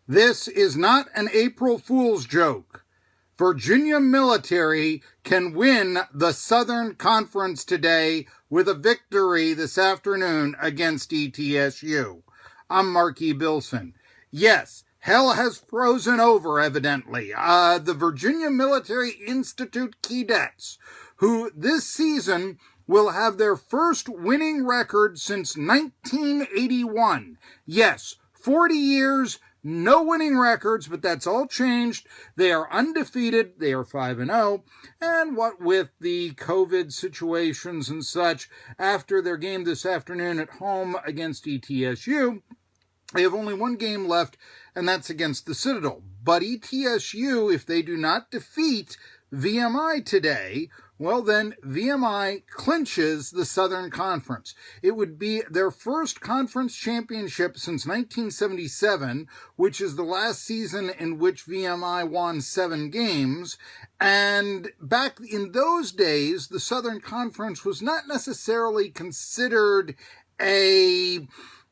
This is not an April Fool's joke. Virginia Military can win the Southern Conference today with a victory this afternoon against ETSU. I'm Mark E. Bilson. Yes, hell has frozen over, evidently. The Virginia Military Institute Keydets, who this season will have their first winning record since 1981. Yes, 40 years, no winning records, but that's all changed. They are undefeated. They are 5-0. And what with the COVID situations and such, after their game this afternoon at home against ETSU, they have only one game left, and that's against the Citadel. But ETSU, if they do not defeat VMI today, well then VMI clinches the Southern Conference. It would be their first conference championship since 1977, which is the last season in which VMI won 7 games. And back in those days, the Southern Conference was not necessarily considered a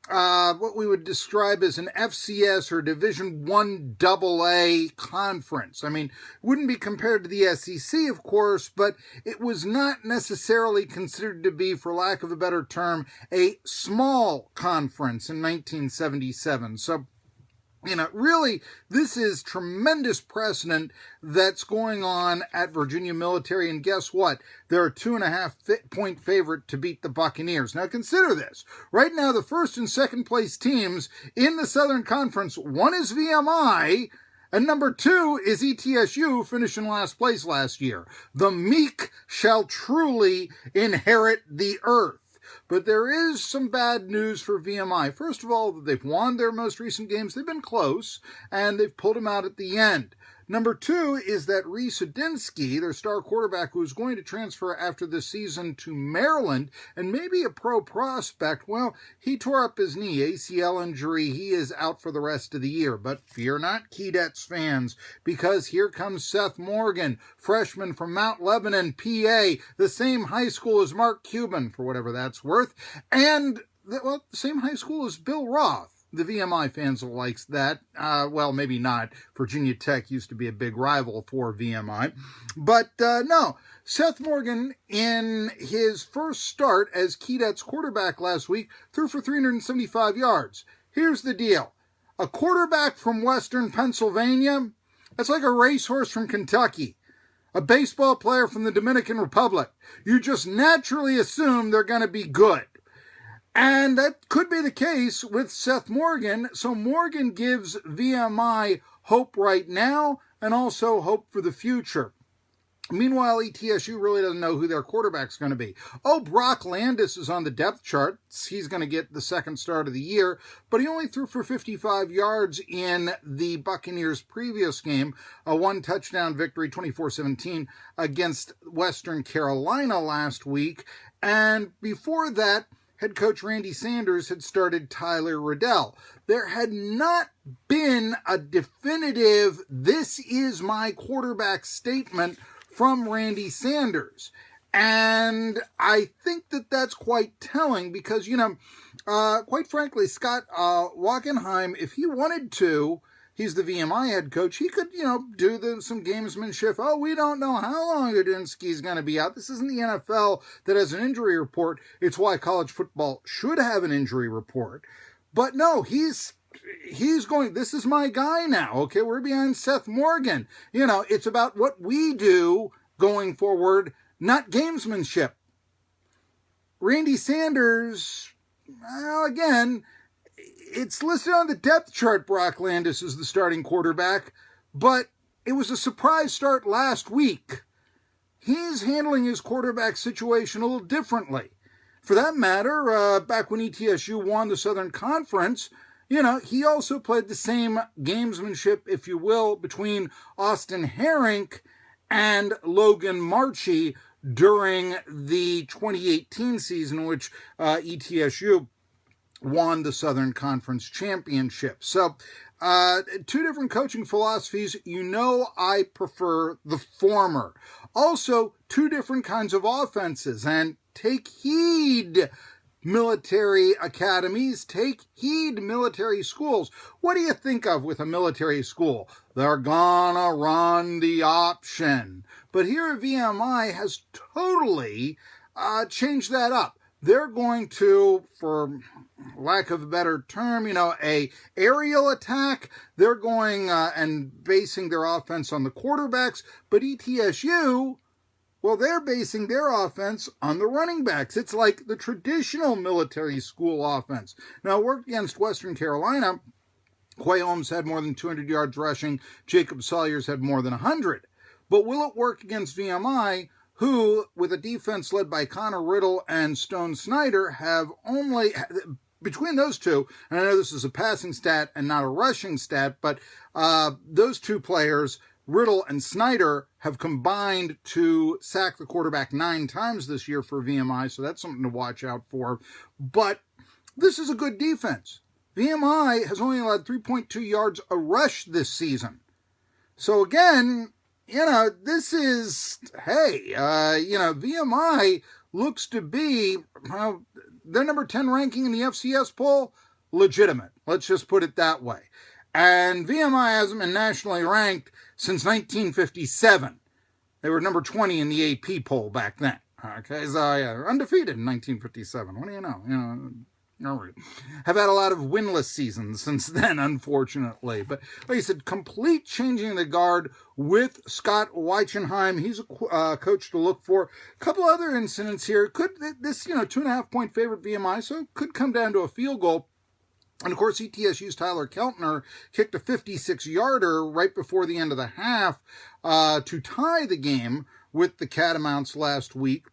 what we would describe as an FCS or Division I AA conference. I mean, it wouldn't be compared to the SEC, of course, but it was not necessarily considered to be, for lack of a better term, a small conference in 1977. So, really, this is tremendous precedent that's going on at Virginia Military. And guess what? They're a 2.5-point favorite to beat the Buccaneers. Now consider this. Right now, the first and second place teams in the Southern Conference, one is VMI, and number 2 is ETSU, finishing last place last year. The meek shall truly inherit the earth. But there is some bad news for VMI. First of all, they've won their most recent games. They've been close, and they've pulled them out at the end. Number 2 is that Reese Udinsky, their star quarterback, who is going to transfer after this season to Maryland and maybe a pro prospect, well, he tore up his knee, ACL injury. He is out for the rest of the year. But fear not, Keydets fans, because here comes Seth Morgan, freshman from Mount Lebanon, PA, the same high school as Mark Cuban, for whatever that's worth, and the same high school as Bill Roth. The VMI fans will like that. Well, maybe not. Virginia Tech used to be a big rival for VMI. But no, Seth Morgan, in his first start as Keydets quarterback last week, threw for 375 yards. Here's the deal. A quarterback from Western Pennsylvania, that's like a racehorse from Kentucky. A baseball player from the Dominican Republic. You just naturally assume they're going to be good. And that could be the case with Seth Morgan. So Morgan gives VMI hope right now and also hope for the future. Meanwhile, ETSU really doesn't know who their quarterback's going to be. Oh, Brock Landis is on the depth chart. He's going to get the second start of the year, but he only threw for 55 yards in the Buccaneers' previous game, a 1-touchdown victory, 24-17, against Western Carolina last week. And before that, head coach Randy Sanders had started Tyler Riddell. There had not been a definitive, this is my quarterback statement from Randy Sanders. And I think that that's quite telling because, quite frankly, Scott Wachenheim, if he wanted to, he's the VMI head coach, he could, do some gamesmanship. Oh, we don't know how long Udinsky's going to be out. This isn't the NFL that has an injury report. It's why college football should have an injury report. But no, he's going, this is my guy now. Okay, we're behind Seth Morgan. It's about what we do going forward, not gamesmanship. Randy Sanders, well, again, it's listed on the depth chart, Brock Landis is the starting quarterback, but it was a surprise start last week. He's handling his quarterback situation a little differently. For that matter, back when ETSU won the Southern Conference, he also played the same gamesmanship, if you will, between Austin Herink and Logan Marchie during the 2018 season, which ETSU won the Southern Conference Championship. So, 2 different coaching philosophies. I prefer the former. Also, 2 different kinds of offenses. And take heed, military academies. Take heed, military schools. What do you think of with a military school? They're gonna run the option. But here VMI has totally changed that up. They're going to, for lack of a better term, a aerial attack. They're going and basing their offense on the quarterbacks. But ETSU, well, they're basing their offense on the running backs. It's like the traditional military school offense. Now, it worked against Western Carolina. Quay Holmes had more than 200 yards rushing. Jacob Sawyers had more than 100. But will it work against VMI, who, with a defense led by Connor Riddle and Stone Snyder, have only, between those two, and I know this is a passing stat and not a rushing stat, but those two players, Riddle and Snyder, have combined to sack the quarterback 9 times this year for VMI, so that's something to watch out for. But this is a good defense. VMI has only allowed 3.2 yards a rush this season. So again, this is, hey, VMI looks to be, their number 10 ranking in the FCS poll, legitimate. Let's just put it that way. And VMI hasn't been nationally ranked since 1957. They were number 20 in the AP poll back then. Okay, so yeah, undefeated in 1957. What do you know? Have had a lot of winless seasons since then, unfortunately. But like I said, complete changing the guard with Scott Weichenheim. He's a coach to look for. A couple other incidents here. Could this, 2.5 point favorite VMI, so it could come down to a field goal. And, of course, ETSU's Tyler Keltner kicked a 56-yarder right before the end of the half to tie the game with the Catamounts last week.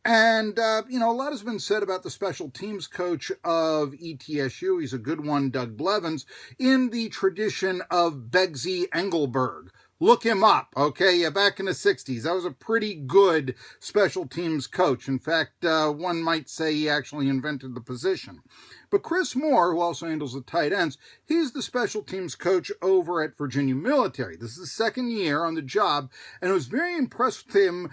And, a lot has been said about the special teams coach of ETSU. He's a good one, Doug Blevins, in the tradition of Beggsy Engelberg. Look him up, okay? Yeah, back in the 60s. That was a pretty good special teams coach. In fact, one might say he actually invented the position. But Chris Moore, who also handles the tight ends, he's the special teams coach over at Virginia Military. This is his second year on the job, and I was very impressed with him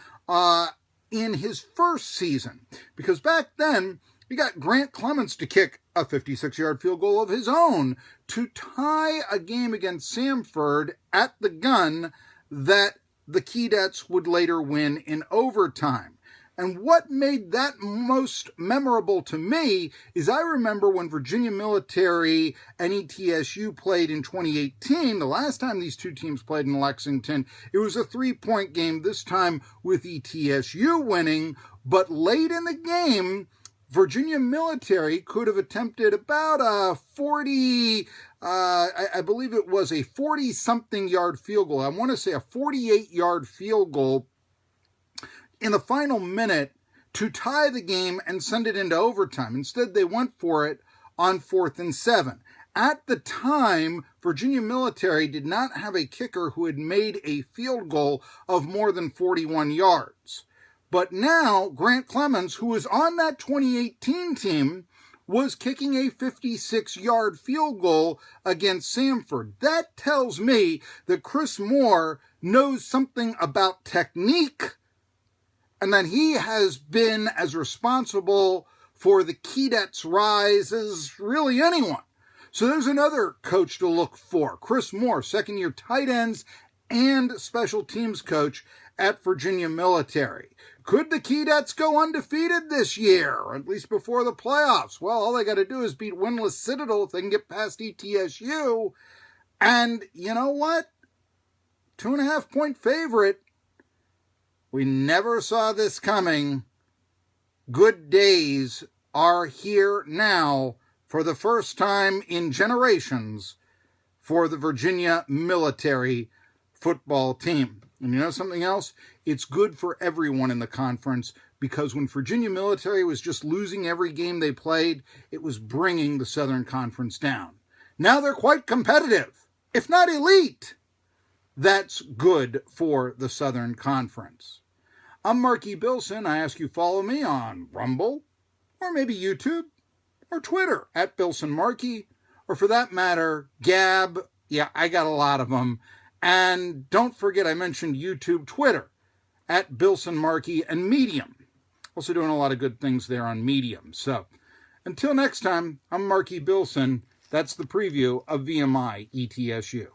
in his first season, because back then he got Grant Clements to kick a 56-yard field goal of his own to tie a game against Samford at the gun that the Keydets would later win in overtime. And what made that most memorable to me is I remember when Virginia Military and ETSU played in 2018, the last time these two teams played in Lexington, it was a 3-point game, this time with ETSU winning, but late in the game, Virginia Military could have attempted about a 40, I believe it was a 40-something yard field goal. I want to say a 48-yard field goal in the final minute to tie the game and send it into overtime. Instead, they went for it on 4th and 7. At the time, Virginia Military did not have a kicker who had made a field goal of more than 41 yards. But now, Grant Clements, who was on that 2018 team, was kicking a 56-yard field goal against Samford. That tells me that Chris Moore knows something about technique, and that he has been as responsible for the Keydets' rise as really anyone. So there's another coach to look for. Chris Moore, second-year tight ends and special teams coach at Virginia Military. Could the Keydets go undefeated this year, or at least before the playoffs? Well, all they got to do is beat winless Citadel if they can get past ETSU. And you know what? 2.5 point favorite. We never saw this coming. Good days are here now for the first time in generations for the Virginia Military football team. And you know something else? It's good for everyone in the conference, because when Virginia Military was just losing every game they played, it was bringing the Southern Conference down. Now they're quite competitive, if not elite. That's good for the Southern Conference. I'm Marky Bilson. I ask you follow me on Rumble, or maybe YouTube, or Twitter at Bilson Marky, or for that matter, Gab. Yeah, I got a lot of them. And don't forget I mentioned YouTube, Twitter, at Bilson Marky, and Medium. Also doing a lot of good things there on Medium. So Until next time, I'm Marky Bilson. That's the preview of VMI ETSU.